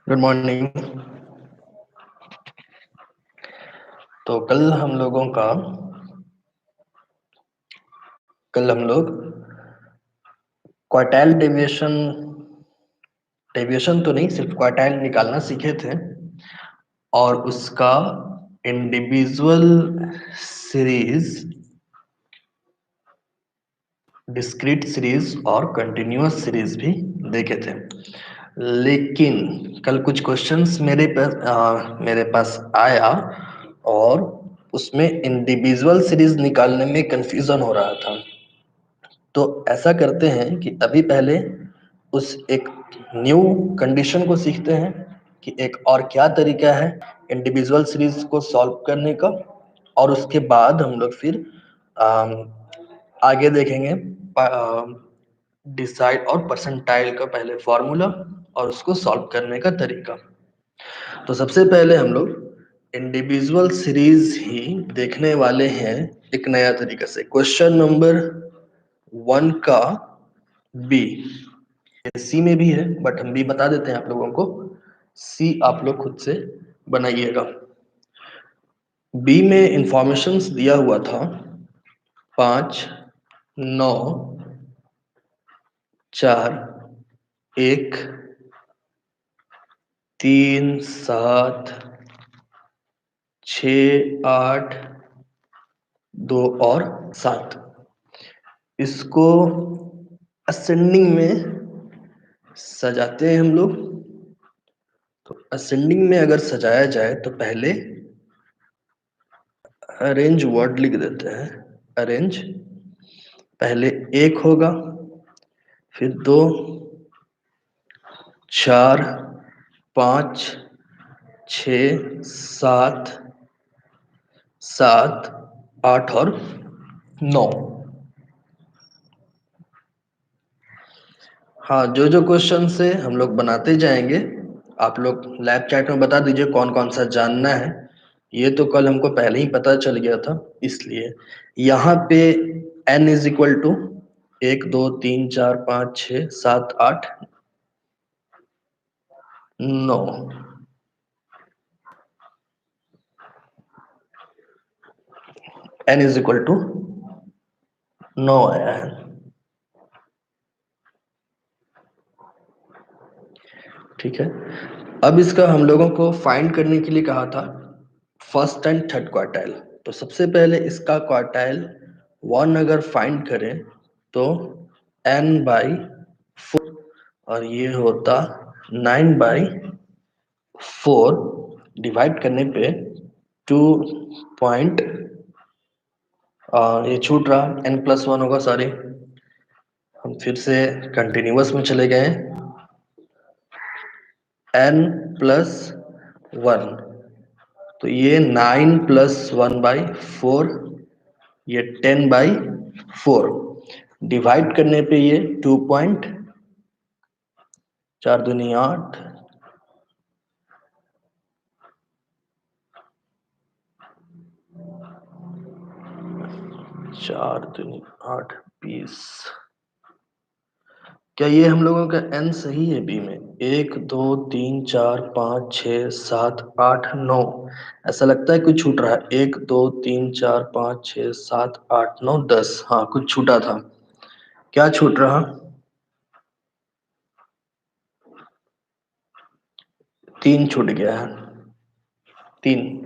Good morning. तो कल हम लोग क्वार्टाइल डेविएशन तो नहीं, सिर्फ क्वार्टाइल निकालना सीखे थे और उसका इंडिविजुअल सीरीज, डिस्क्रीट सीरीज और कंटिन्यूअस सीरीज भी देखे थे। लेकिन कल कुछ क्वेश्चंस मेरे पास आया और उसमें इंडिविजुअल सीरीज निकालने में कंफ्यूजन हो रहा था। तो ऐसा करते हैं कि अभी पहले उस एक न्यू कंडीशन को सीखते हैं कि एक और क्या तरीका है इंडिविजुअल सीरीज को सॉल्व करने का, और उसके बाद हम लोग फिर अम, आगे देखेंगे डिसाइड और परसेंटाइल का पहले फॉर्मूला और उसको सॉल्व करने का तरीका। तो सबसे पहले हम लोग इंडिविजुअल सीरीज ही देखने वाले हैं एक नया तरीका से। क्वेश्चन नंबर 1 का बी, सी में भी है बट हम बी बता देते हैं आप लोगों को, सी आप लोग खुद से बनाइएगा। बी में इंफॉर्मेशंस दिया हुआ था 5, 9, 4, 1, 3, 7, 6, 8, 2 और 7। इसको असेंडिंग में सजाते हैं हम लोग। तो असेंडिंग में अगर सजाया जाए तो पहले अरेंज वर्ड लिख देते हैं। अरेंज, पहले 1 होगा, फिर 2, 4, 5, 6, 7, 7, 8 और 9। हाँ, जो जो क्वेश्चन से हम लोग बनाते जाएंगे आप लोग लैब चैट में बता दीजिए कौन कौन सा जानना है। ये तो कल हमको पहले ही पता चल गया था, इसलिए यहाँ पे n is equal to 1, 2, 3, 4, 5, 6, 7, 8, 9। n is equal to 9 आया है। ठीक है, अब इसका हम लोगों को फाइंड करने के लिए कहा था फर्स्ट एंड थर्ड क्वार्टाइल। तो सबसे पहले इसका क्वार्टाइल 1 अगर फाइंड करें तो n/4 और ये होता 9/4, डिवाइड करने पे 2 पॉइंट, ये छूट रहा, n+1 होगा, सॉरी। हम फिर से कंटिन्यूअस में चले गए, n+1, तो ये 9+1/4, ये 10/4, डिवाइड करने पे ये 2 पॉइंट, 4 दूनी 8, 4 दूनी 8, 20। क्या ये हम लोगों का n सही है? बी में 1, 2, 3, 4, 5, 6, 7, 8, 9, ऐसा लगता है कुछ छूट रहा है। 1, 2, 3, 4, 5, 6, 7, 8, 9, 10, हाँ कुछ छूटा था। क्या छूट रहा? 3 छूट गया है। 3,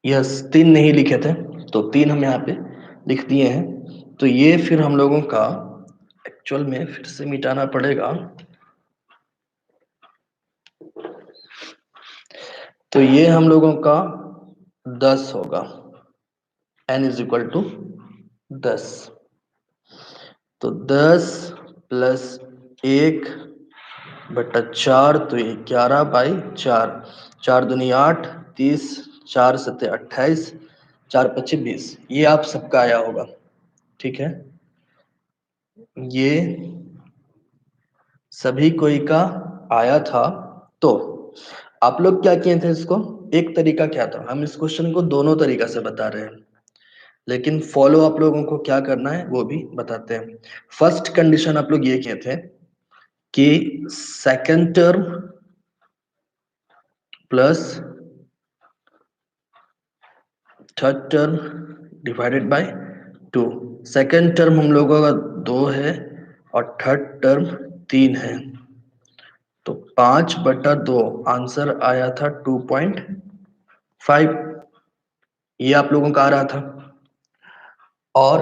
यस 3 नहीं लिखे थे तो 3 हम यहाँ पे लिख दिए हैं। तो ये फिर हम लोगों का एक्चुअल में फिर से मिटाना पड़ेगा। तो ये हम लोगों का 10 होगा, n इज इक्वल टू 10। तो 10 प्लस 1/4, तो 11/4, 4 दूनी 8, 30, 4 सत्ते 28, 4 पच्चे 20। ये आप सबका आया होगा, ठीक है। ये सभी कोई का आया था। तो आप लोग क्या किए थे इसको, एक तरीका क्या था, हम इस क्वेश्चन को दोनों तरीका से बता रहे हैं, लेकिन फॉलो आप लोगों को क्या करना है वो भी बताते हैं। फर्स्ट कंडीशन आप लोग ये किए थे कि second term plus third term divided by 2। Second term हम लोगों का 2 है और थर्ड टर्म 3 है, तो 5/2 आंसर आया था 2.5। ये आप लोगों का आ रहा था। और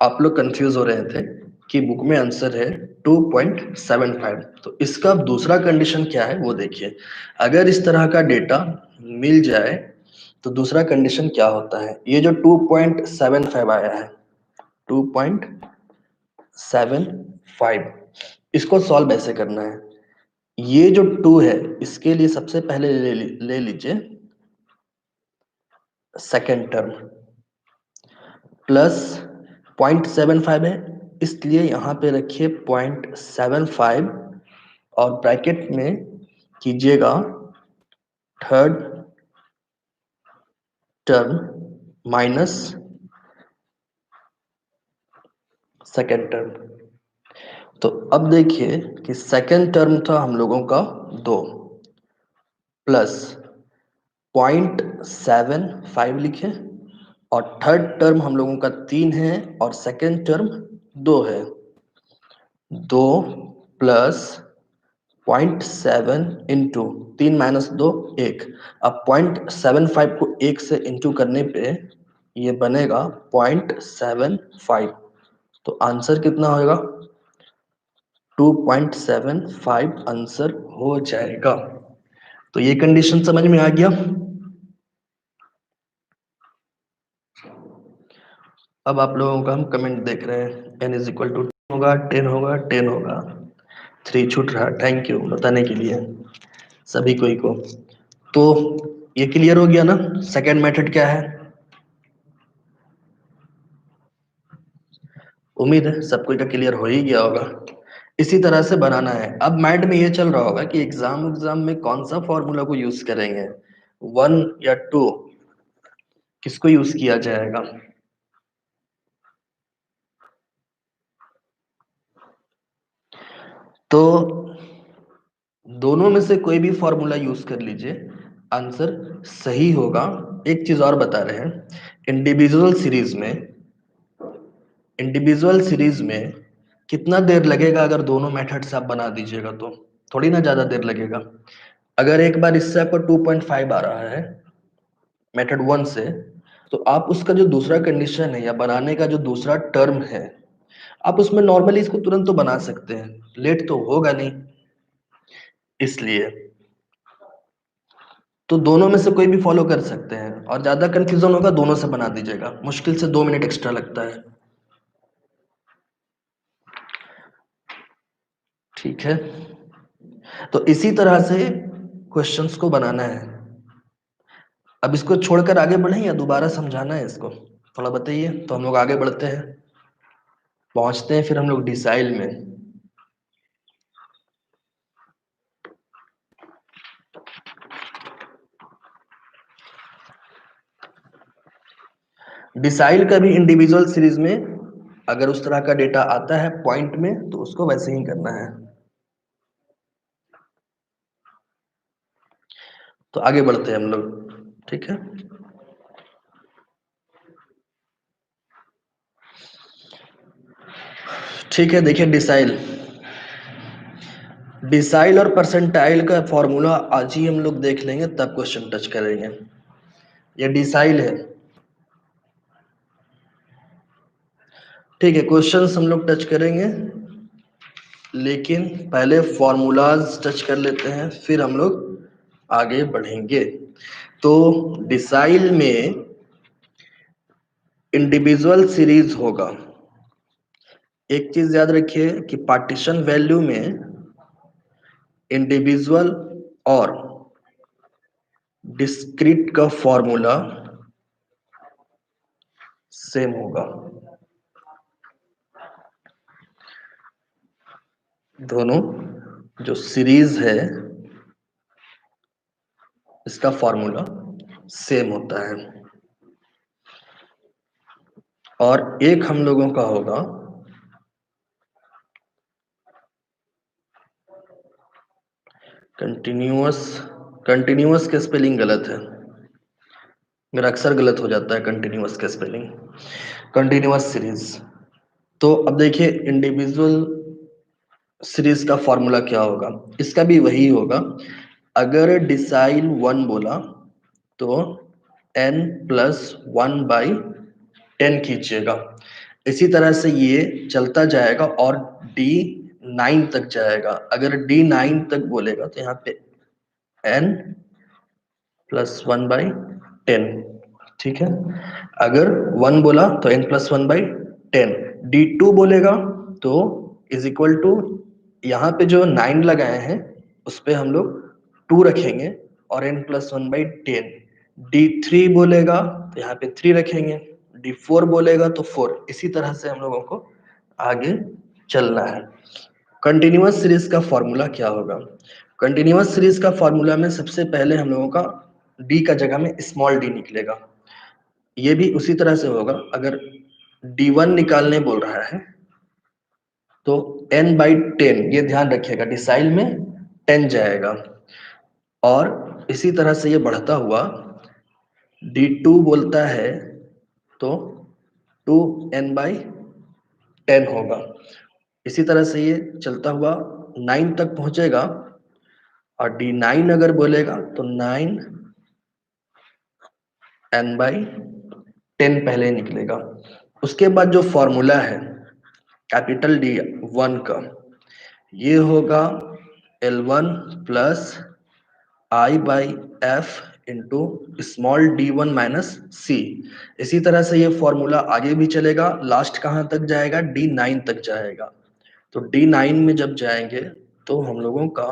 आप लोग कंफ्यूज हो रहे थे कि बुक में आंसर है 2.75। तो इसका दूसरा कंडीशन क्या है वो देखिए। अगर इस तरह का डेटा मिल जाए तो दूसरा कंडीशन क्या होता है। ये जो 2.75 आया है, 2.75, इसको सॉल्व ऐसे करना है। ये जो 2 है इसके लिए सबसे पहले ले लीजिए सेकेंड टर्म, प्लस 0.75 है इसलिए यहां पे रखिए 0.75 और ब्रैकेट में कीजिएगा third term minus second term. तो अब देखिए कि सेकेंड टर्म था हम लोगों का 2 प्लस 0.75 लिखे, और थर्ड टर्म हम लोगों का 3 है और सेकेंड टर्म 2 है। 2 प्लस 0.7 इंटू 3 - 2 1। अब 0.75 को 1 से इंटू करने पे ये बनेगा 0.75। तो आंसर कितना होगा? 2.75 आंसर हो जाएगा। तो ये कंडीशन समझ में आ गया। अब आप लोगों का हम कमेंट देख रहे हैं। n इज इक्वल टू होगा, 10 होगा, 10 होगा। 3 छूट रहा। थैंक यू बताने के लिए सभी कोई को। तो ये क्लियर हो गया ना। सेकेंड मेथड क्या है? उम्मीद है सब कोई का क्लियर हो ही गया होगा। इसी तरह से बनाना है। अब माइंड में ये चल रहा होगा कि एग्जाम में कौन सा फॉर्मूला को यूज करेंगे, 1 या 2, किसको यूज किया जाएगा। तो दोनों में से कोई भी फॉर्मूला यूज कर लीजिए, आंसर सही होगा। एक चीज और बता रहे हैं, इंडिविजुअल सीरीज में कितना देर लगेगा अगर दोनों मेथड से आप बना दीजिएगा तो? थोड़ी ना ज्यादा देर लगेगा। अगर एक बार इससे आपको 2.5 आ रहा है मेथड 1 से, तो आप उसका जो दूसरा कंडीशन है या बनाने का जो दूसरा टर्म है, आप उसमें नॉर्मली इसको तुरंत तो बना सकते हैं, लेट तो होगा नहीं। इसलिए तो दोनों में से कोई भी फॉलो कर सकते हैं, और ज्यादा कंफ्यूजन होगा दोनों से बना दीजिएगा, मुश्किल से 2 मिनट एक्स्ट्रा लगता है। ठीक है, तो इसी तरह से क्वेश्चंस को बनाना है। अब इसको छोड़कर आगे बढ़े या दोबारा समझाना है इसको, थोड़ा बताइए तो हम लोग आगे बढ़ते हैं। पहुंचते हैं फिर हम लोग डिसाइल में। डिसाइल का भी इंडिविजुअल सीरीज में अगर उस तरह का डेटा आता है पॉइंट में, तो उसको वैसे ही करना है। तो आगे बढ़ते हैं हम लोग। ठीक है, ठीक है। देखिए डिसाइल और परसेंटाइल का फॉर्मूला आज ही हम लोग देख लेंगे, तब क्वेश्चन टच करेंगे। ये डिसाइल है। ठीक है, क्वेश्चंस हम लोग टच करेंगे, लेकिन पहले फॉर्मूलाज टच कर लेते हैं, फिर हम लोग आगे बढ़ेंगे। तो डिसाइल में इंडिविजुअल सीरीज होगा। एक चीज याद रखिए कि पार्टीशन वैल्यू में इंडिविजुअल और डिस्क्रीट का फॉर्मूला सेम होगा। दोनों जो सीरीज है इसका फॉर्मूला सेम होता है। और एक हम लोगों का होगा कंटिन्यूअस, कंटिन्यूअस का स्पेलिंग गलत है, मेरा अक्सर गलत हो जाता है कंटिन्यूअस का स्पेलिंग। कंटिन्यूअस सीरीज, तो अब देखिए इंडिविजुअल सीरीज का फॉर्मूला क्या होगा, इसका भी वही होगा। अगर डिसाइल वन बोला तो n प्लस वन बाई 10 खींचिएगा। इसी तरह से ये चलता जाएगा और D9 तक जाएगा। अगर D9 तक बोलेगा तो यहाँ पे n प्लस वन बाई 10, ठीक है। अगर वन बोला तो n plus one by 10। D2 बोलेगा तो इज इक्वल टू, यहाँ पे जो 9 लगाए हैं उस पे हम लोग 2 रखेंगे और n plus one by 10। D3 बोलेगा तो यहाँ पे 3 रखेंगे, D4 बोलेगा तो 4। इसी तरह से हम लोगों को आगे चलना है। कंटिन्यूअस सीरीज का फॉर्मूला क्या होगा? कंटिन्यूअस सीरीज का फॉर्मूला में सबसे पहले हम लोगों का डी का जगह में स्मॉल डी निकलेगा। ये भी उसी तरह से होगा। अगर D1 निकालने बोल रहा है तो n बाई 10, ये ध्यान रखिएगा, डिसाइल में 10 जाएगा। और इसी तरह से ये बढ़ता हुआ D2 बोलता है तो 2n बाई 10 होगा। इसी तरह से ये चलता हुआ 9 तक पहुंचेगा और D9 अगर बोलेगा तो 9n बाई 10 पहले निकलेगा। उसके बाद जो फॉर्मूला है कैपिटल D1 का, ये होगा L1 plus I by F into small D1 minus C. इसी तरह से ये फॉर्मूला आगे भी चलेगा, लास्ट कहाँ तक जाएगा? D9 तक जाएगा। तो D9 में जब जाएंगे तो हम लोगों का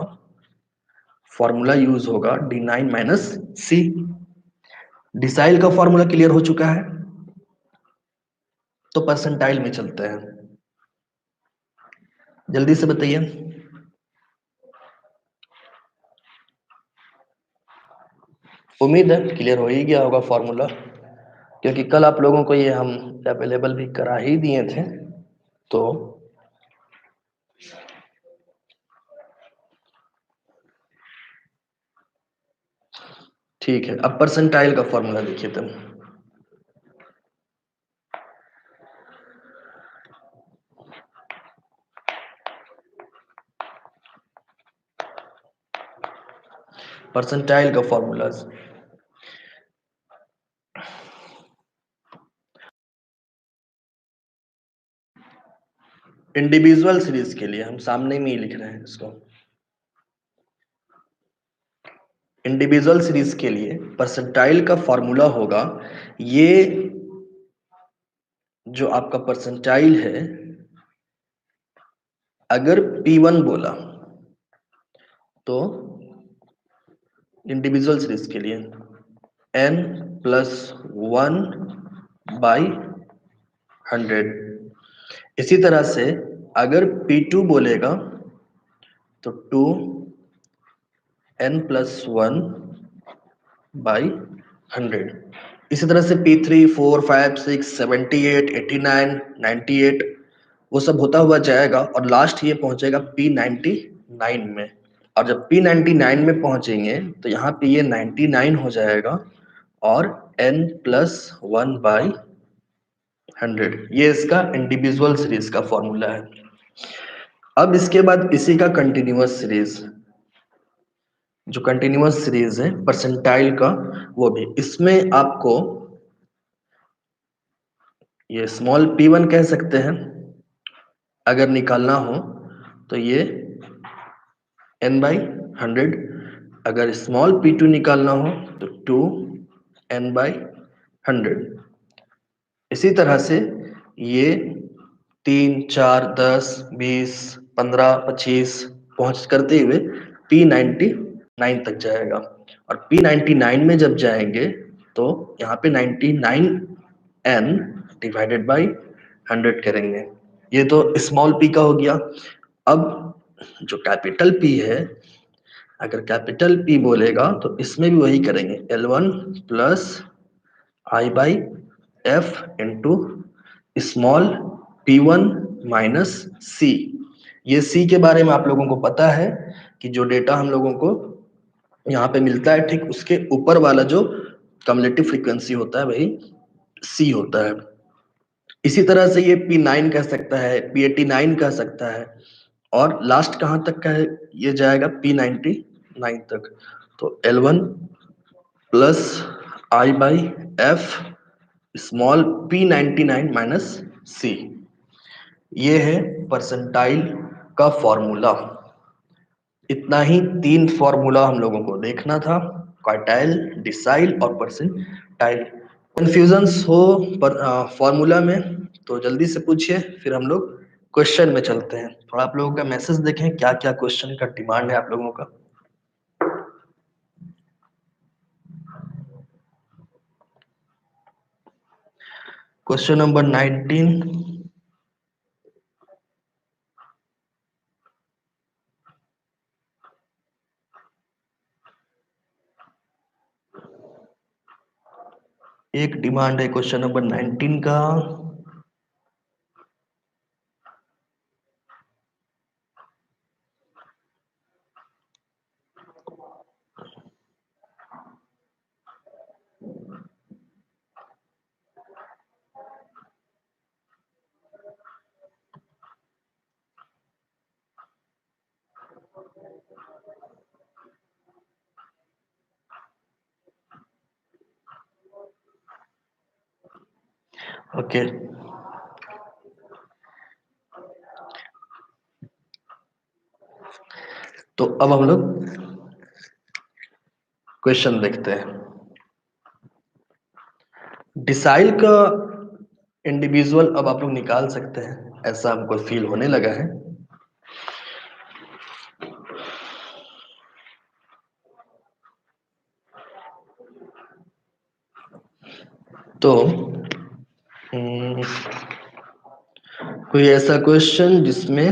फॉर्मूला यूज होगा D9 माइनस सी। डिसाइल का फॉर्मूला क्लियर हो चुका है, तो परसेंटाइल में चलते हैं। जल्दी से बताइए। उम्मीद है क्लियर हो ही गया होगा फॉर्मूला, क्योंकि कल आप लोगों को ये हम अवेलेबल भी करा ही दिए थे। तो ठीक है, अब परसेंटाइल का फॉर्मूला देखिए तुम। परसेंटाइल का फॉर्मूला इंडिविजुअल सीरीज के लिए हम सामने में ही लिख रहे हैं इसको। इंडिविजुअल सीरीज के लिए परसेंटाइल का फॉर्मूला होगा, ये जो आपका परसेंटाइल है, अगर P1 बोला तो इंडिविजुअल सीरीज के लिए n प्लस वन बाई 100। इसी तरह से अगर P2 बोलेगा तो 2n प्लस वन बाई 100। इसी तरह से P3, 4, 5, 6, 78, 89, 98 वो सब होता हुआ जाएगा और लास्ट ये पहुंचेगा P99 में। और जब P99 में पहुंचेंगे तो यहाँ पे ये 99 हो जाएगा और n प्लस वन बाई 100। ये इसका इंडिविजुअल सीरीज का फॉर्मूला है। अब इसके बाद इसी का कंटिन्यूअस सीरीज, जो कंटिन्यूअस सीरीज है परसेंटाइल का, वो भी इसमें आपको ये स्मॉल p1 कह सकते हैं अगर निकालना हो तो ये n बाई 100। अगर स्मॉल p2 निकालना हो तो 2n बाई 100। इसी तरह से ये 3, 4, 10, 20, 15, 25 पहुंच करते हुए P99 तक जाएगा। और P99 में जब जाएंगे तो यहाँ पे 99n डिवाइडेड बाई 100 करेंगे। ये तो स्मॉल p का हो गया। अब जो कैपिटल P है, अगर कैपिटल P बोलेगा तो इसमें भी वही करेंगे, L1 plus I by F into small P1 minus C। ये C के बारे में आप लोगों को पता है कि जो डेटा हम लोगों को यहाँ पे मिलता है ठीक उसके ऊपर वाला जो कम्युलेटिव फ्रीक्वेंसी होता है वही सी होता है। इसी तरह से ये P9 कह सकता है, P89 कह सकता है, और लास्ट कहाँ तक का है, ये जाएगा P99 तक। तो L1 plus I by F small P99 minus C, ये है परसेंटाइल का फॉर्मूला। इतना ही 3 फॉर्मूला हम लोगों को देखना था, क्वार्टाइल, डिसाइल और परसेंटाइल। कंफ्यूजन्स हो पर फॉर्मूला में तो जल्दी से पूछिए, फिर हम लोग क्वेश्चन में चलते हैं। थोड़ा आप लोगों का मैसेज देखें, क्या क्या क्वेश्चन का डिमांड है आप लोगों का। Question number 19। एक डिमांड है क्वेश्चन नंबर 19 का। ओके, तो अब हम लोग क्वेश्चन देखते हैं। डिसाइल का इंडिविजुअल अब आप लोग निकाल सकते हैं, ऐसा हमको फील होने लगा है। तो कोई ऐसा क्वेश्चन जिसमें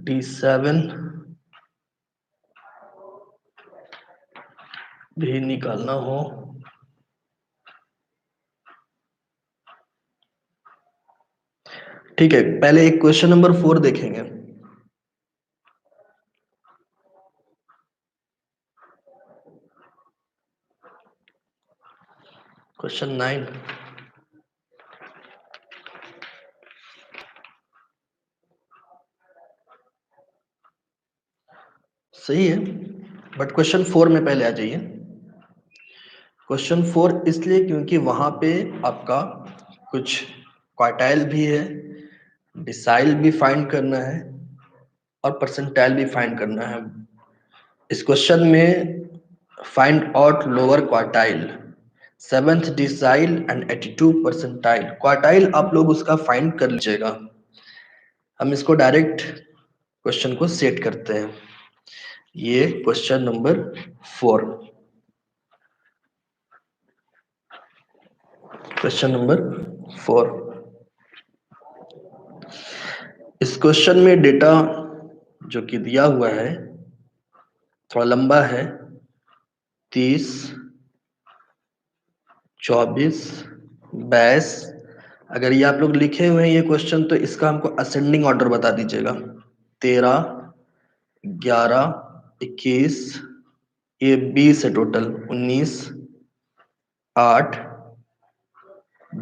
D7 भी निकालना हो। ठीक है, पहले एक क्वेश्चन नंबर 4 देखेंगे। क्वेश्चन 9। सही है, बट क्वेश्चन 4 में पहले आ जाइए। क्वेश्चन 4 इसलिए क्योंकि वहां पे आपका कुछ क्वार्टाइल भी है, डिसाइल भी फाइंड करना है और परसेंटाइल भी फाइंड करना है। इस क्वेश्चन में find out lower quartile, 7th decile and 82 percentile. Quartile आप लोग उसका फाइंड कर लीजिएगा। हम इसको डायरेक्ट क्वेश्चन को सेट करते हैं। ये क्वेश्चन नंबर 4, क्वेश्चन नंबर 4। इस क्वेश्चन में डेटा जो कि दिया हुआ है थोड़ा लंबा है, 30, 24, 22। अगर ये आप लोग लिखे हुए हैं ये क्वेश्चन, तो इसका हमको असेंडिंग ऑर्डर बता दीजिएगा। 13, 11, 21, ये 20 है टोटल, 19, 8,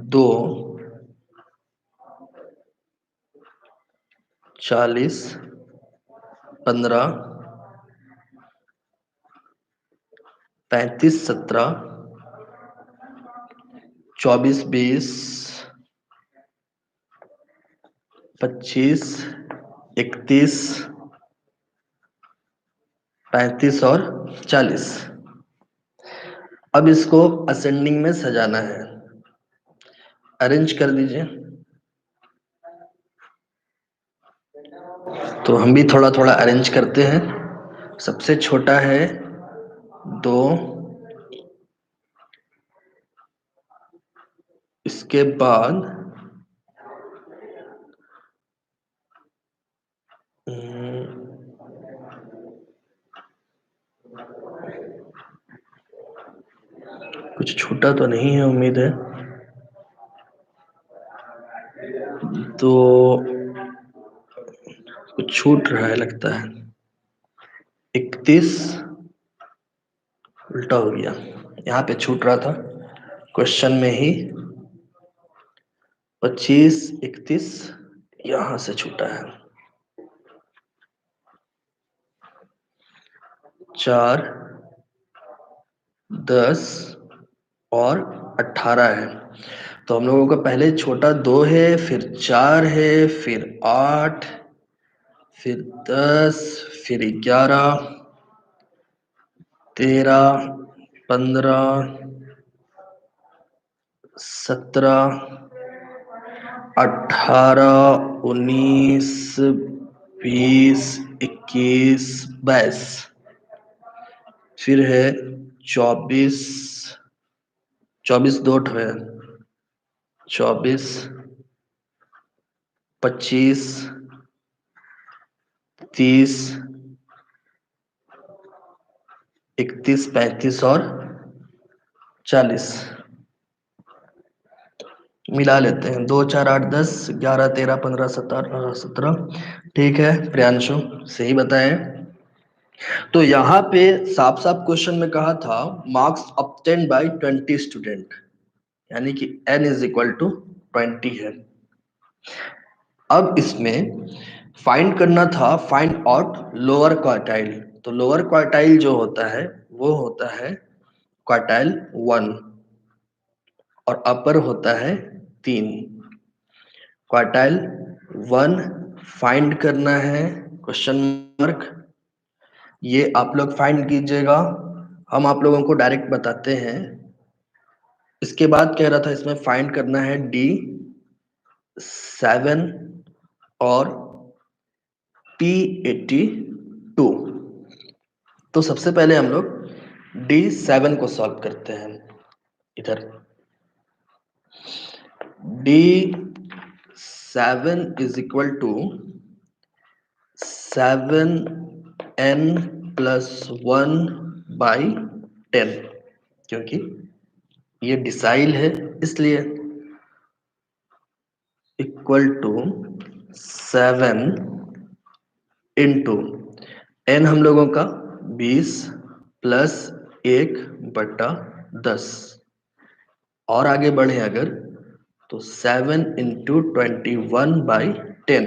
2, 40, 15, 35, 17, 24, 20, 25, 31, 35 और 40। अब इसको असेंडिंग में सजाना है, अरेंज कर दीजिए। तो हम भी थोड़ा थोड़ा अरेंज करते हैं। सबसे छोटा है 2, इसके बाद कुछ छूटा तो नहीं है, उम्मीद है। तो कुछ छूट रहा है लगता है। 31 उल्टा हो गया, यहाँ पे छूट रहा था क्वेश्चन में ही, 25 31 यहां से छूटा है, 4 10 और 18 है। तो हम लोगों का पहले छोटा 2 है, फिर 4 है, फिर 8, फिर 10, फिर 11, 13, 15, 17, 18, 19, 20, 21, 22, फिर है 24, 24 दो ठो है, 24, 25, 30, 31, 35 और 40 मिला लेते हैं, 2 4 8 10 11 13 15 17 17। ठीक है प्रियांशु, सही बताए। तो यहाँ पे साफ साफ क्वेश्चन में कहा था मार्क्स ऑब्टेन्ड बाय 20 स्टूडेंट, यानी कि n इज इक्वल टू 20 है। अब इसमें फाइंड करना था, फाइंड आउट लोअर क्वार्टाइल। तो लोअर क्वार्टाइल जो होता है वो होता है क्वार्टाइल 1 और अपर होता है 3। क्वार्टाइल 1 फाइंड करना है, क्वेश्चन मार्क, ये आप लोग फाइंड कीजिएगा, हम आप लोगों को डायरेक्ट बताते हैं। इसके बाद कह रहा था इसमें फाइंड करना है D7 और P82। तो सबसे पहले हम लोग D7 को सॉल्व करते हैं। इधर D7 is equal to 7n plus 1 by 10, क्योंकि ये डिसाइल है इसलिए, इक्वल टू 7 इंटू एन हम लोगों का 20 प्लस 1/10, और आगे बढ़े अगर तो 7 इंटू 21/10,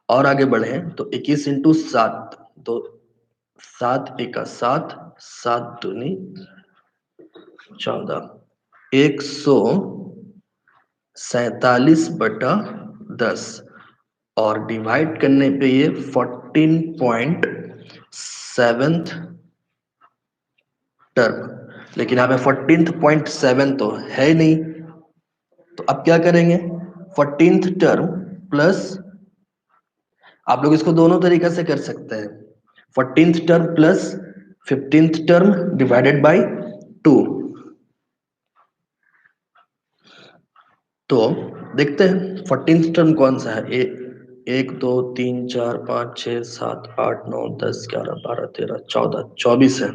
और आगे बढ़े तो 21 इंटू 7, तो 7 एका 7, 7 दूनी 14, 147/10, और डिवाइड करने पे ये 14.7 टर्म, लेकिन यहाँ पे 14.7 तो है नहीं, तो अब क्या करेंगे, 14th टर्म प्लस, आप लोग इसको दोनों तरीके से कर सकते हैं, 14th term plus 15th term divided by 2। तो देखते हैं 14th टर्म कौन सा है, 1 2 3 4 5 6 7 8 9 10 11 12 13 14, 24 है।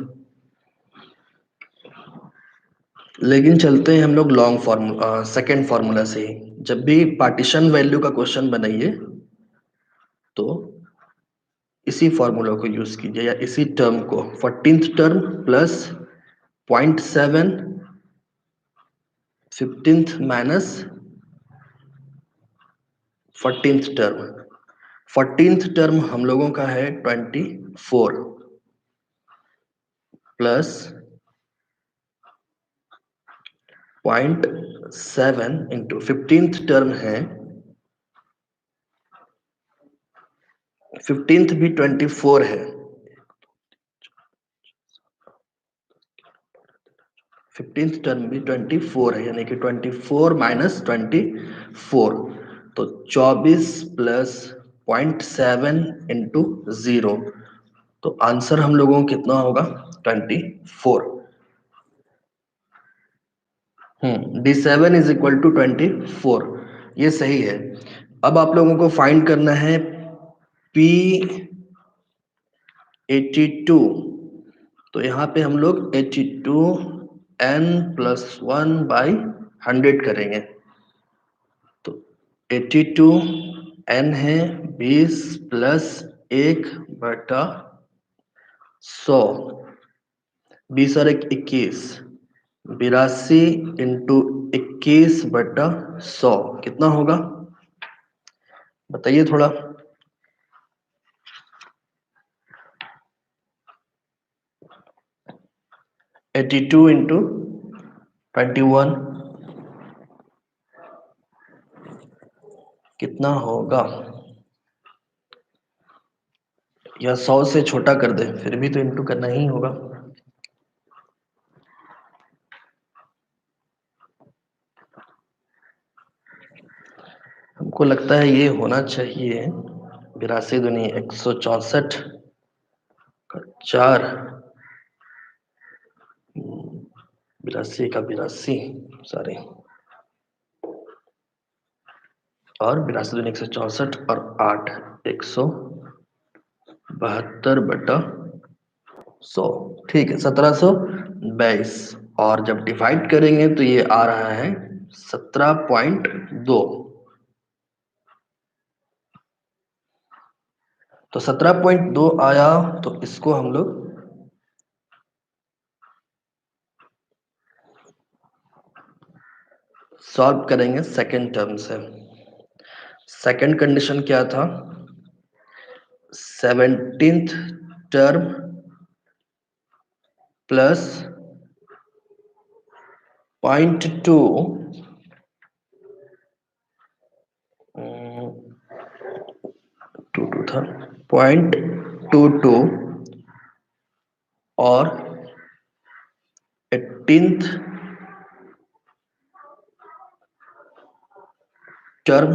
लेकिन चलते हैं हम लोग लॉन्ग फॉर्मूला, सेकेंड फॉर्मूला से ही। जब भी पार्टीशन वैल्यू का क्वेश्चन बनाइए तो इसी फॉर्मूला को यूज कीजिए, या इसी टर्म को, 14th term plus 0.7, 15th minus 14th term. 14th term हम लोगों का है 24 प्लस 0.7 इंटू 15th टर्म है, 15th भी 24 है, 15th टर्म भी 24 है, यानी कि 24 माइनस 24, तो 24 प्लस 0.7 इंटू 0, तो आंसर हम लोगों को कितना होगा 24। D7 इज इक्वल टू 24, ये सही है। अब आप लोगों को फाइंड करना है P82, तो यहाँ पे हम लोग 82 n प्लस 1 बाई 100 करेंगे, तो 82 n है 20 प्लस 1/100, 100, 20 और 21, 82 इंटू 21/100 कितना होगा? बताइए थोड़ा। 82 इंटू 21 कितना होगा? या 100 से छोटा कर दे, फिर भी तो इंटू करना ही होगा। हमको लगता है ये होना चाहिए 82 दूनी 164 का 4, 82 का 82, सॉरी, और 82 दूनी 164 और 8, 172/100, ठीक है, 1722। और जब डिवाइड करेंगे तो ये आ रहा है 17.2। तो 17.2 आया, तो इसको हम लोग सॉल्व करेंगे सेकेंड टर्म से। सेकेंड कंडीशन क्या था? 17th टर्म प्लस 0.2, 2 था, 0.22 और 18th term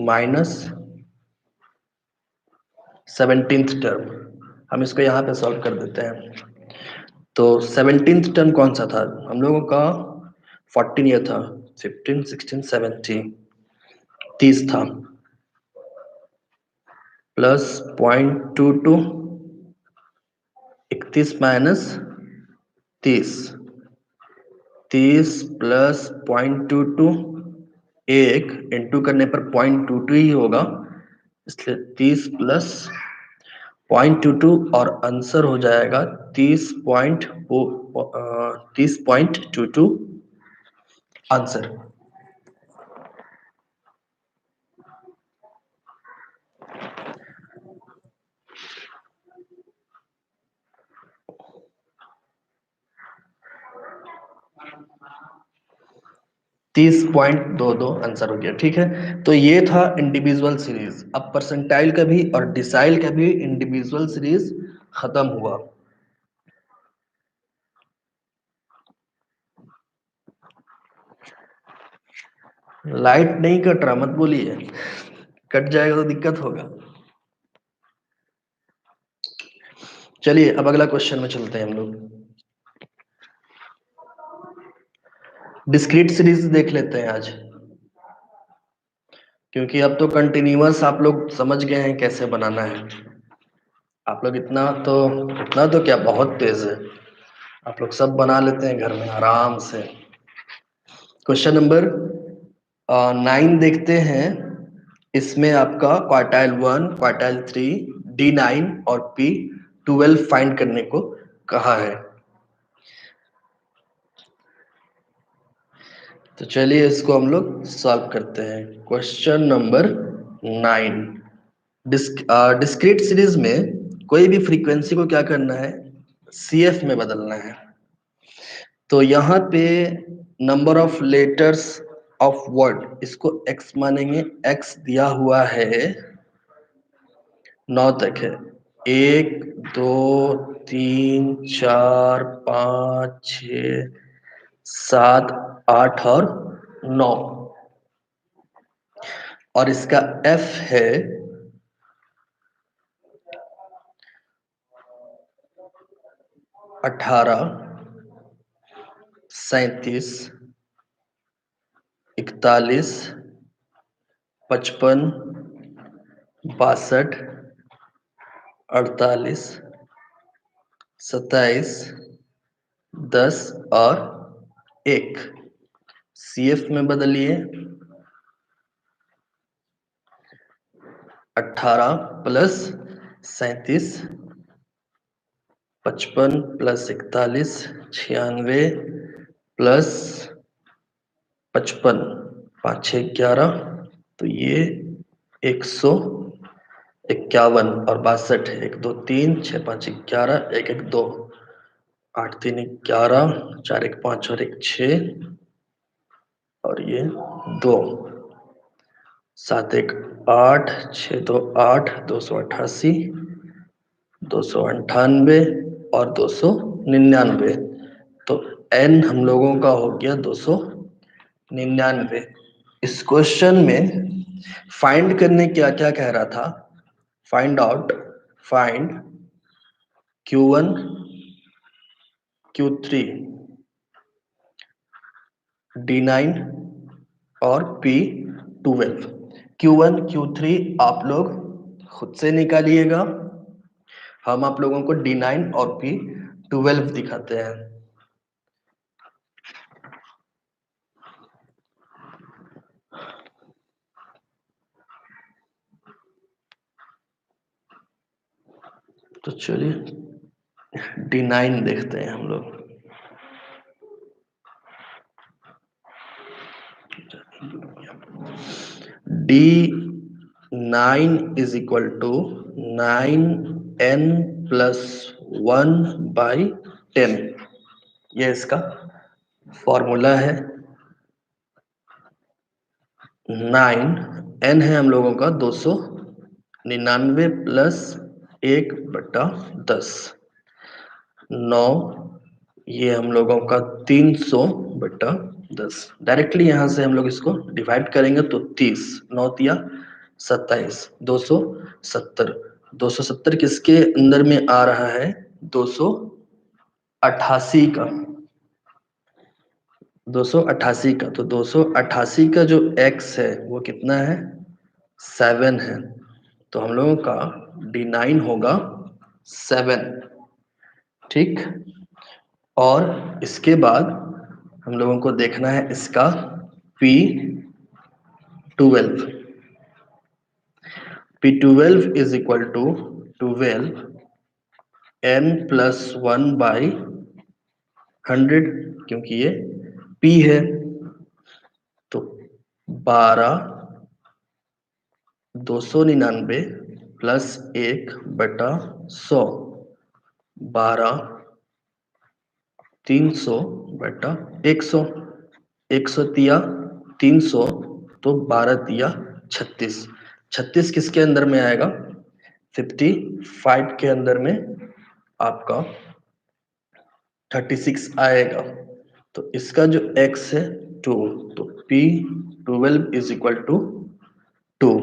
minus 17th term. हम इसको यहाँ पे सॉल्व कर देते हैं। तो 17th टर्म कौन सा था हम लोगों का? 14 ये था, 15, 16, 17, 30 था, प्लस 0.22, 31 माइनस 30, 30 प्लस 0.22, एक इंटू करने पर 0.22 ही होगा, इसलिए 30 प्लस 0.22 और आंसर हो जाएगा 30.22 आंसर। तीस 0.22 आंसर हो गया, ठीक है। तो ये था इंडिविजुअल सीरीज। अब परसेंटाइल का भी और डिसाइल का भी इंडिविजुअल सीरीज खत्म हुआ। लाइट नहीं कट रहा, मत बोलिए, कट जाएगा तो दिक्कत होगा। चलिए अब अगला क्वेश्चन में चलते हैं हम लोग। डिस्क्रीट सीरीज देख लेते हैं आज, क्योंकि अब तो कंटिन्यूअस आप लोग समझ गए हैं कैसे बनाना है। आप लोग इतना तो क्या, बहुत तेज है, आप लोग सब बना लेते हैं घर में आराम से। क्वेश्चन नंबर 9 देखते हैं। इसमें आपका क्वार्टाइल 1, क्वार्टाइल 3, D9 और P12 फाइंड करने को कहा है। तो चलिए इसको हम लोग सॉल्व करते हैं। क्वेश्चन नंबर 9, डिस्क्रीट सीरीज में कोई भी फ्रीक्वेंसी को क्या करना है? CF में बदलना है। तो यहाँ पे number of letters of word, इसको x मानेंगे, x दिया हुआ है 9 तक है, 1, 2, 3, 4, 5, 6, 7, 8 और 9। और इसका f है 18, 37, 41, 55, 62, 48, 27, 10 और 1। CF में बदलिए, 18 प्लस 37 55 प्लस 41 96 प्लस 55 5 6 11, तो ये 151 और 62, 1 2 3 6 5 11, 1 1 2 8 3 11, 4 1 5 और 1 6, और ये 2 7 1 8 6 2 8, 288, 298 और 299। तो n हम लोगों का हो गया 299। इस क्वेश्चन में फाइंड करने क्या क्या कह रहा था? फाइंड Q1 Q3 D9 और P12। Q1 Q3 आप लोग खुद से निकालिएगा, हम आप लोगों को D9 और P12 दिखाते हैं। तो चलिए D9 देखते हैं हम लोग। D9 is equal to 9n plus 1/10, ये इसका फॉर्मूला है। 9n है हम लोगों का 299 प्लस 1/10, 9, ये हम लोगों का 300/10। डायरेक्टली यहां से हम लोग इसको डिवाइड करेंगे तो 30, 9 तिया 27, 270। 270 किसके अंदर में आ रहा है? 288 का। 288 का, तो 288 का जो x है वो कितना है? 7 है। तो हम लोगों का D9 होगा 7, ठीक। और इसके बाद हम लोगों को देखना है इसका P12। P12 is equal to 12 n plus 1/100, क्योंकि ये P है। तो 12 299 प्लस 1/100, 12 300/100, 100 तिया 300, तो 12 तिया 36। 36 किसके अंदर में आएगा? 55 के अंदर में आपका 36 आएगा। तो इसका जो x है 2, तो P12 इज इक्वल टू 2।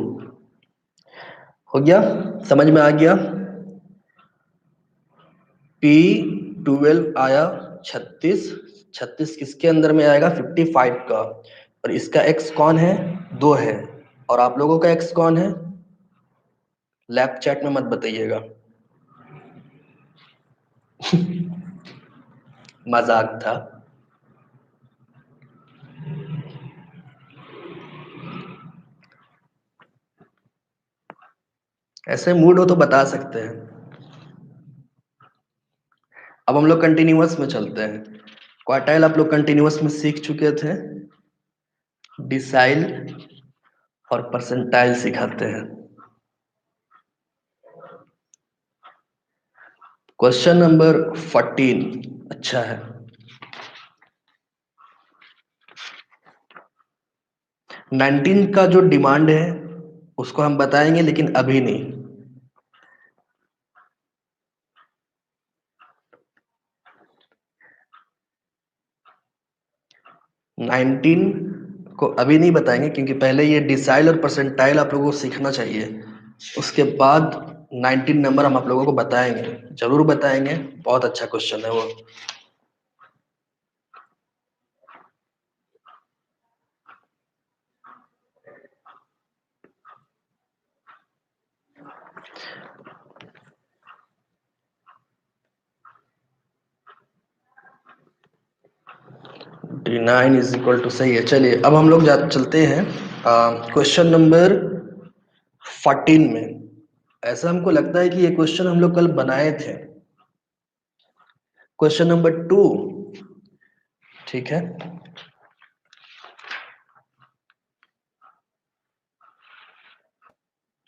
हो गया? समझ में आ गया? P12 आया 36, 36 किसके अंदर में आएगा? 55 का। और इसका x कौन है? 2 है। और आप लोगों का x कौन है? लैब चैट में मत बताइएगा। मजाक था। ऐसे मूड हो तो बता सकते हैं। अब हम लोग कंटिन्यूअस में चलते हैं। क्वार्टाइल आप लोग कंटिन्यूअस में सीख चुके थे, डिसाइल और परसेंटाइल सिखाते हैं। क्वेश्चन नंबर 14 अच्छा है। 19 का जो डिमांड है उसको हम बताएंगे, लेकिन अभी नहीं। नाइनटीन को अभी नहीं बताएंगे, क्योंकि पहले ये डिसाइल और परसेंटाइल आप लोगों को सीखना चाहिए। उसके बाद 19 नंबर हम आप लोगों को बताएंगे, जरूर बताएंगे। बहुत अच्छा क्वेश्चन है वो। D9 इज इक्वल टू, सही है। चलिए अब हम लोग चलते हैं क्वेश्चन नंबर 14 में। ऐसा हमको लगता है कि ये क्वेश्चन हम लोग कल बनाए थे। क्वेश्चन नंबर 2, ठीक है।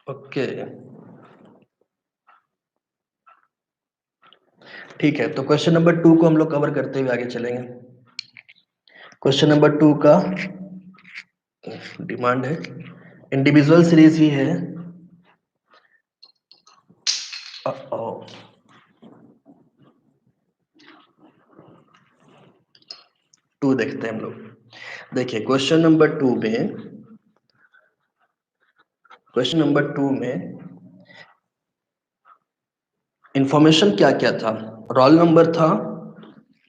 ओके, ठीक है, तो क्वेश्चन नंबर 2 को हम लोग कवर करते हुए आगे चलेंगे। क्वेश्चन नंबर 2 का डिमांड है, इंडिविजुअल सीरीज ही है। टू देखते हैं हम लोग। देखिए क्वेश्चन नंबर टू में इंफॉर्मेशन क्या क्या था। रोल नंबर था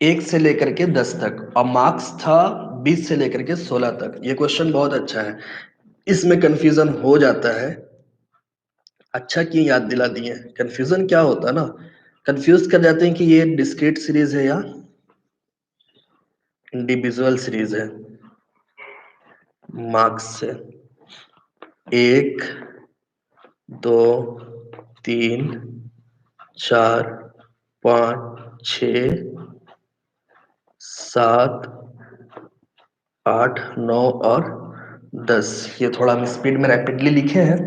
1 से लेकर के 10 तक और मार्क्स था 20 से लेकर के 16 तक। ये क्वेश्चन बहुत अच्छा है, इसमें कंफ्यूजन हो जाता है। अच्छा किए याद दिला दिए। कंफ्यूजन क्या होता है ना, कंफ्यूज कर जाते हैं कि ये डिस्क्रीट सीरीज है या इंडिविजुअल सीरीज है। मार्क्स से 1, 2, 3, 4, 5, 6, 7, 8, 9 और 10। ये थोड़ा हम स्पीड में रैपिडली लिखे हैं।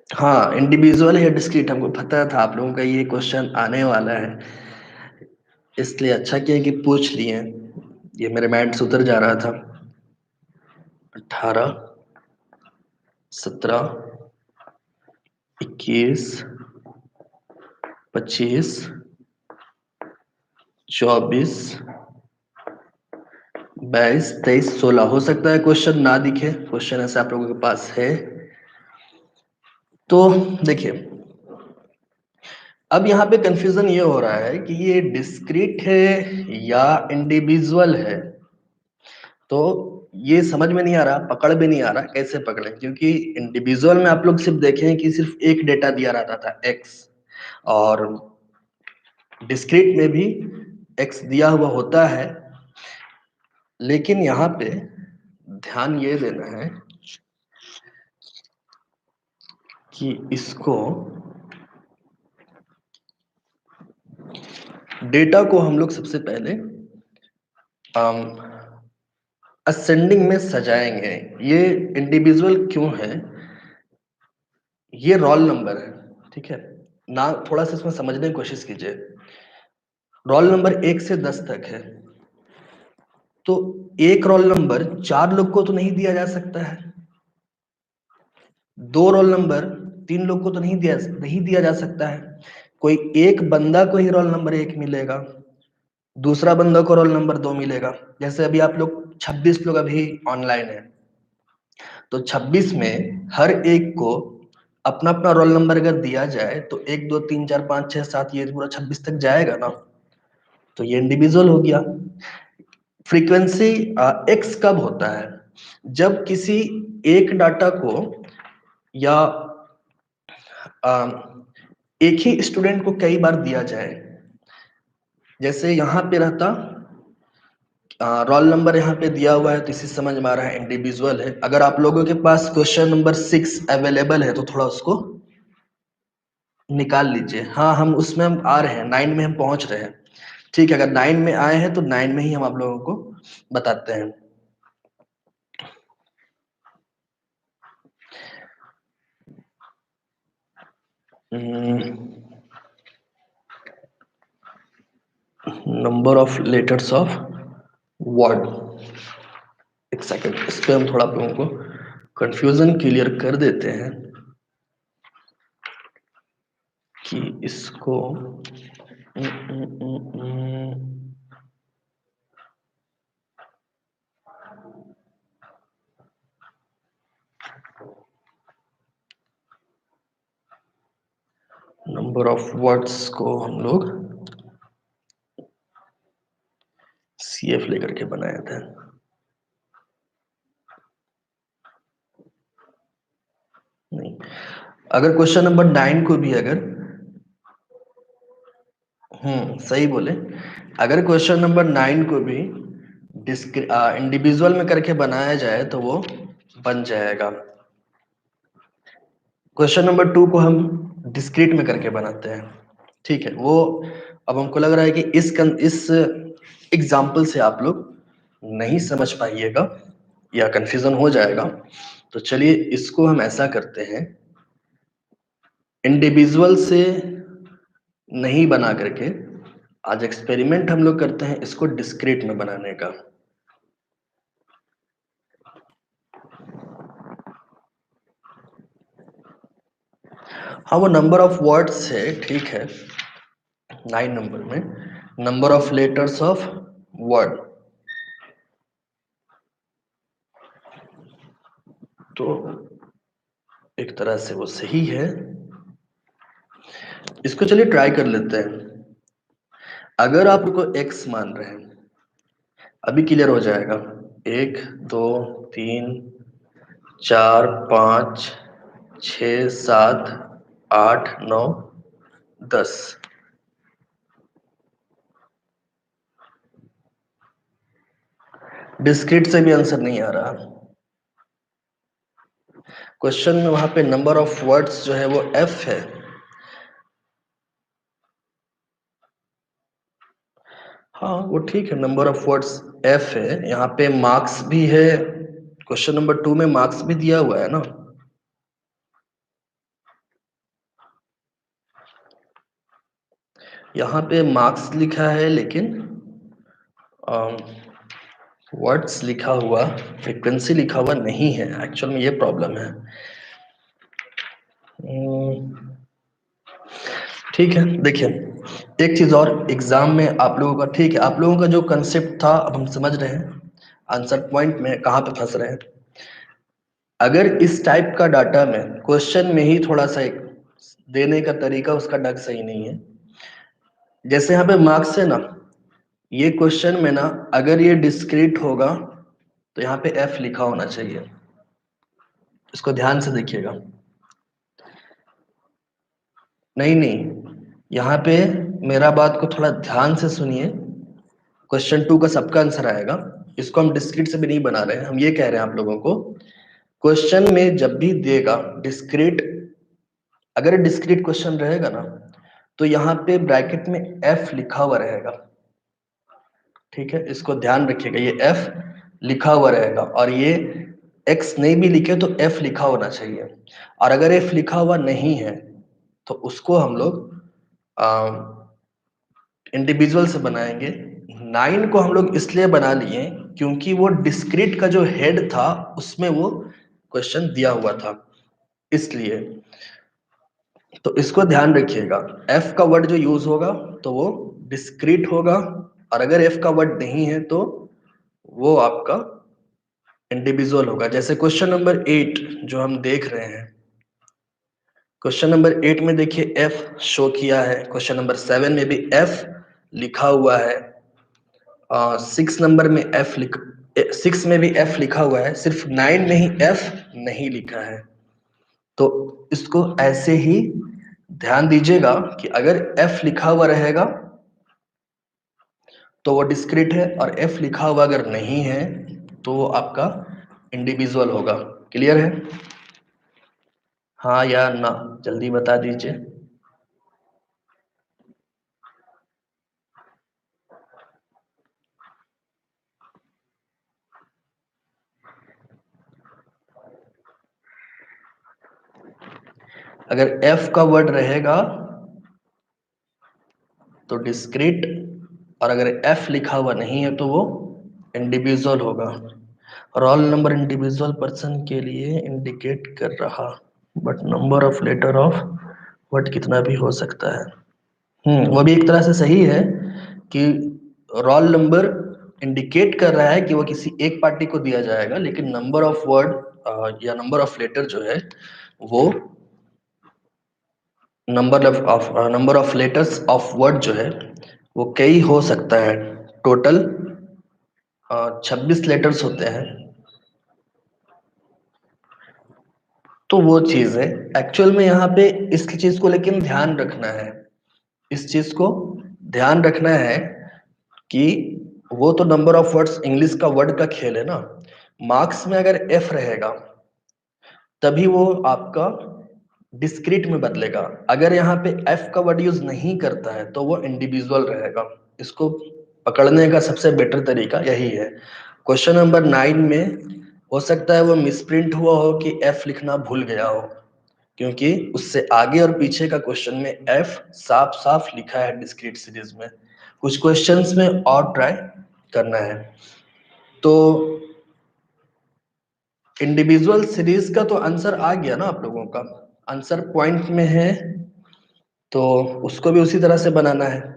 हाँ, इंडिविजुअल है डिस्क्रीट, हमको पता था आप लोगों का ये क्वेश्चन आने वाला है, इसलिए अच्छा किया कि पूछ लिए। ये मेरे माइंड से उतर जा रहा था। 18, 17, 21, 25, 24, 22, 23, 16। हो सकता है क्वेश्चन ना दिखे, क्वेश्चन ऐसे आप लोगों के पास है। तो देखिए, अब यहाँ पे कंफ्यूजन ये हो रहा है कि ये डिस्क्रीट है या इंडिविजुअल है। तो ये समझ में नहीं आ रहा, पकड़ में नहीं आ रहा कैसे पकड़े, क्योंकि इंडिविजुअल में आप लोग सिर्फ देखें कि सिर्फ एक डेटा दिया रहता था x, और डिस्क्रीट में भी x दिया हुआ होता है। लेकिन यहाँ पे ध्यान ये देना है कि इसको डेटा को हम लोग सबसे पहले असेंडिंग में सजाएंगे। ये इंडिविजुअल क्यों है, ये रोल नंबर है, ठीक है ना। थोड़ा सा इसमें समझने की कोशिश कीजिए। रोल नंबर 1 से 10 तक है, तो एक रोल नंबर 4 लोग को तो नहीं दिया जा सकता है, 2 रोल नंबर 3 लोग को तो नहीं दिया जा सकता है। कोई एक बंदा को ही रोल नंबर 1 मिलेगा, दूसरा बंदा को रोल नंबर 2 मिलेगा। जैसे अभी आप लोग 26 लोग अभी ऑनलाइन है, तो 26 में हर एक को अपना अपना रोल नंबर अगर दिया जाए तो 1, 2, 3, 4, 5, 6, 7 ये पूरा 26 तक जाएगा ना, तो ये इंडिविजुअल हो गया। फ्रीक्वेंसी एक्स कब होता है, जब किसी एक डाटा को या एक ही स्टूडेंट को कई बार दिया जाए। जैसे यहाँ पे रहता रोल नंबर यहाँ पे दिया हुआ है, तो इसी समझ में आ रहा है इंडिविजुअल है। अगर आप लोगों के पास क्वेश्चन नंबर 6 अवेलेबल है तो थोड़ा उसको निकाल लीजिए। हाँ, हम उसमें हम आ रहे हैं, 9 में हम पहुंच रहे हैं। ठीक है, अगर 9 में आए हैं तो 9 में ही हम आप लोगों को बताते हैं। Number of letters of word. एक सेकंड, इस पे हम थोड़ा आप लोगों को कंफ्यूजन क्लियर कर देते हैं कि इसको नंबर ऑफ वर्ड्स को हम लोग CF लेकर के बनाया था। नहीं, अगर क्वेश्चन नंबर 9 को भी अगर सही बोले, अगर क्वेश्चन नंबर 9 को भी इंडिविजुअल में करके बनाया जाए तो वो बन जाएगा। क्वेश्चन नंबर 2 को हम डिस्क्रीट में करके बनाते हैं, ठीक है। वो अब हमको लग रहा है कि इस एग्जाम्पल से आप लोग नहीं समझ पाइएगा या कंफ्यूजन हो जाएगा, तो चलिए इसको हम ऐसा करते हैं, इंडिविजुअल से नहीं बना करके आज एक्सपेरिमेंट हम लोग करते हैं इसको डिस्क्रीट में बनाने का। हाँ, वो नंबर ऑफ वर्ड्स है, ठीक है, 9 नंबर में number of letters of word, तो एक तरह से वो सही है। इसको चलिए ट्राई कर लेते हैं। अगर आप को x मान रहे हैं, अभी क्लियर हो जाएगा। 1 2 3 4 5 6 7 8 9 10। डिस्क्रीट से भी आंसर नहीं आ रहा। क्वेश्चन में वहां पे नंबर ऑफ वर्ड्स जो है वो f है। हाँ वो ठीक है, नंबर ऑफ वर्ड्स f है, यहाँ पे मार्क्स भी है, क्वेश्चन नंबर 2 में मार्क्स भी दिया हुआ है ना। यहाँ पे मार्क्स लिखा है लेकिन वर्ड्स लिखा हुआ, फ्रीक्वेंसी लिखा हुआ नहीं है, एक्चुअल में ये प्रॉब्लम है। ठीक है, देखिए एक चीज और, एग्जाम में आप लोगों का, ठीक है, आप लोगों का जो कंसेप्ट था अब हम समझ रहे हैं आंसर पॉइंट में कहाँ पे फंस रहे हैं। अगर इस टाइप का डाटा में क्वेश्चन में ही थोड़ा सा एक देने का तरीका उसका ढंग सही नहीं है, जैसे यहाँ पे मार्क्स है ना, ये क्वेश्चन में ना अगर ये डिस्क्रीट होगा तो यहाँ पे एफ लिखा होना चाहिए, इसको ध्यान से देखिएगा। नहीं नहीं, यहाँ पे मेरा बात को थोड़ा ध्यान से सुनिए, क्वेश्चन 2 का सबका आंसर आएगा, इसको हम डिस्क्रीट से भी नहीं बना रहे हैं, हम ये कह रहे हैं आप लोगों को, क्वेश्चन में जब भी देगा डिस्क्रीट, अगर डिस्क्रीट क्वेश्चन रहेगा ना तो यहाँ पे ब्रैकेट में एफ लिखा हुआ रहेगा, ठीक है, इसको ध्यान रखिएगा, ये एफ लिखा हुआ रहेगा, और ये एक्स नहीं भी लिखे तो एफ लिखा होना चाहिए, और अगर एफ लिखा हुआ नहीं है तो उसको हम लोग इंडिविजुअल से बनाएंगे। 9 को हम लोग इसलिए बना लिए क्योंकि वो डिस्क्रीट का जो हेड था उसमें वो क्वेश्चन दिया हुआ था, इसलिए। तो इसको ध्यान रखिएगा, एफ का वर्ड जो यूज होगा तो वो डिस्क्रीट होगा, और अगर एफ का वर्ड नहीं है तो वो आपका इंडिविजुअल होगा। जैसे क्वेश्चन नंबर 8 जो हम देख रहे हैं, क्वेश्चन नंबर 8 में देखिए एफ शो किया है, क्वेश्चन नंबर 7 में भी एफ लिखा हुआ है, 6 नंबर में एफ लिख 6 में भी एफ लिखा हुआ है, सिर्फ 9 में ही एफ नहीं लिखा है। तो इसको ऐसे ही ध्यान दीजिएगा कि अगर एफ लिखा हुआ रहेगा तो वो डिस्क्रीट है, और एफ लिखा हुआ अगर नहीं है तो वो आपका इंडिविजुअल होगा। क्लियर है? हाँ या ना, जल्दी बता दीजिए। अगर एफ का वर्ड रहेगा तो डिस्क्रीट, और अगर एफ लिखा हुआ नहीं है तो वो इंडिविजुअल होगा। रोल नंबर इंडिविजुअल पर्सन के लिए इंडिकेट कर रहा, but number of letter of word कितना भी हो सकता है। वो भी एक तरह से सही है कि रोल नंबर इंडिकेट कर रहा है कि वो किसी एक पार्टी को दिया जाएगा, लेकिन नंबर ऑफ वर्ड या नंबर ऑफ लेटर जो है वो number of letters of word जो है वो कई हो सकता है, टोटल 26 लेटर्स होते हैं। तो वो चीज है, एक्चुअल में यहाँ पे इस चीज को लेकिन ध्यान रखना है, इस चीज को ध्यान रखना है कि वो तो नंबर ऑफ वर्ड्स इंग्लिश का वर्ड का खेल है ना, मार्क्स में अगर एफ रहेगा तभी वो आपका डिस्क्रीट में बदलेगा। अगर यहाँ पे एफ का वर्ड यूज नहीं करता है तो वो इंडिविजुअल रहेगा। इसको पकड़ने का सबसे बेटर तरीका यही है। क्वेश्चन नंबर 9 में हो सकता है वो मिसप्रिंट हुआ हो कि एफ लिखना भूल गया हो, क्योंकि उससे आगे और पीछे का क्वेश्चन में एफ साफ साफ लिखा है डिस्क्रीट सीरीज में। कुछ क्वेश्चंस में और ट्राई करना है। तो इंडिविजुअल सीरीज का तो आंसर आ गया ना आप लोगों का, आंसर पॉइंट में है, तो उसको भी उसी तरह से बनाना है।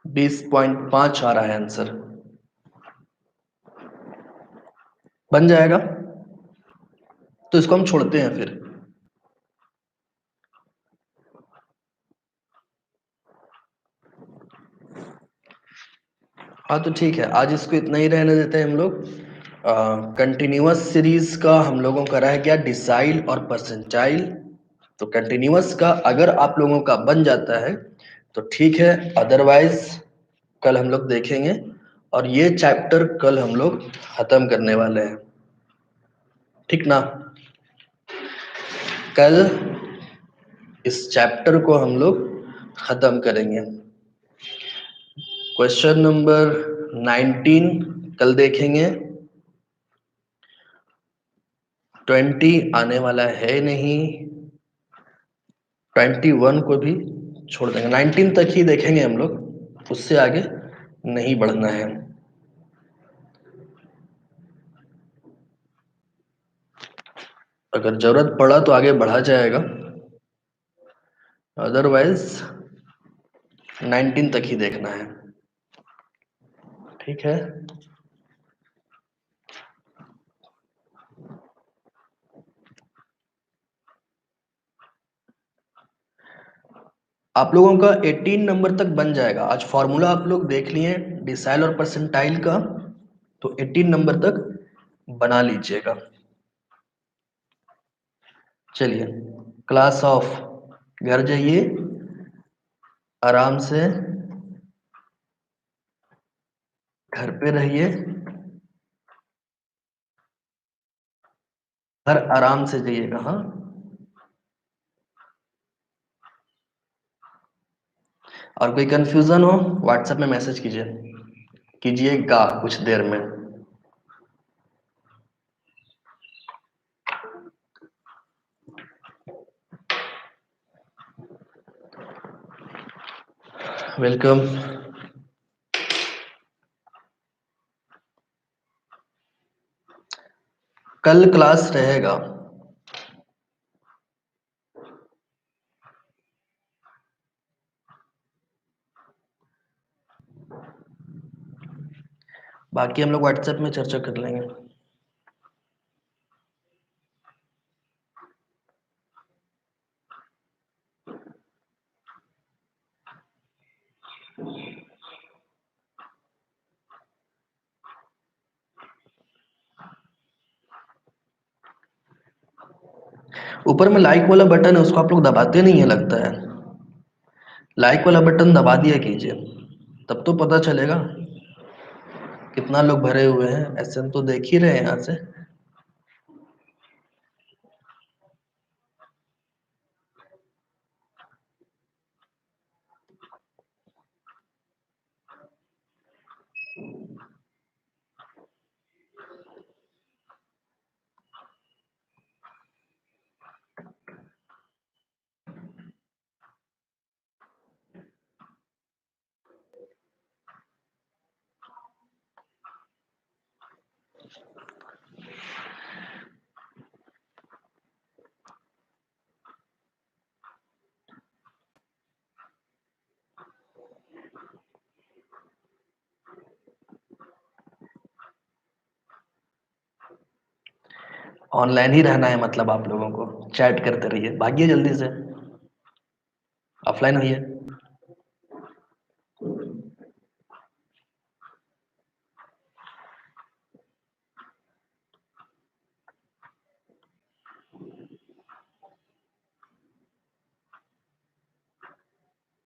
20.5 आ रहा है आंसर, बन जाएगा। तो इसको हम छोड़ते हैं फिर। हाँ तो ठीक है, आज इसको इतना ही रहने देते हैं हम लोग। कंटिन्यूअस सीरीज का हम लोगों का रह गया डिसाइल और परसेंटाइल। तो कंटिन्यूअस का अगर आप लोगों का बन जाता है तो ठीक है, अदरवाइज कल हम लोग देखेंगे, और ये चैप्टर कल हम लोग खत्म करने वाले हैं, ठीक ना। कल इस चैप्टर को हम लोग खत्म करेंगे। क्वेश्चन नंबर 19 कल देखेंगे। 20 आने वाला है नहीं, 21 को भी छोड़ देंगे, 19 तक ही देखेंगे हम लोग, उससे आगे नहीं बढ़ना है। अगर जरूरत पड़ा तो आगे बढ़ा जाएगा, अदरवाइज 19 तक ही देखना है, ठीक है। आप लोगों का 18 नंबर तक बन जाएगा। आज फॉर्मूला आप लोग देख लिए डिसाइल और परसेंटाइल का, तो 18 नंबर तक बना लीजिएगा। चलिए, क्लास ऑफ, घर जाइए आराम से, घर पे रहिए, घर आराम से जाइएगा, हाँ। और कोई कंफ्यूजन हो व्हाट्सएप में मैसेज कीजिएगा कुछ देर में। वेलकम। कल क्लास रहेगा। बाकी हम लोग व्हाट्सएप में चर्चा कर लेंगे। ऊपर में लाइक वाला बटन है, उसको आप लोग दबाते नहीं है लगता है। लाइक वाला बटन दबा दिया कीजिए, तब तो पता चलेगा कितना लोग भरे हुए हैं। ऐसे हम तो देख ही रहे हैं यहाँ से। ऑनलाइन ही रहना है मतलब आप लोगों को, चैट करते रहिए, भागिए जल्दी से, ऑफलाइन होइए।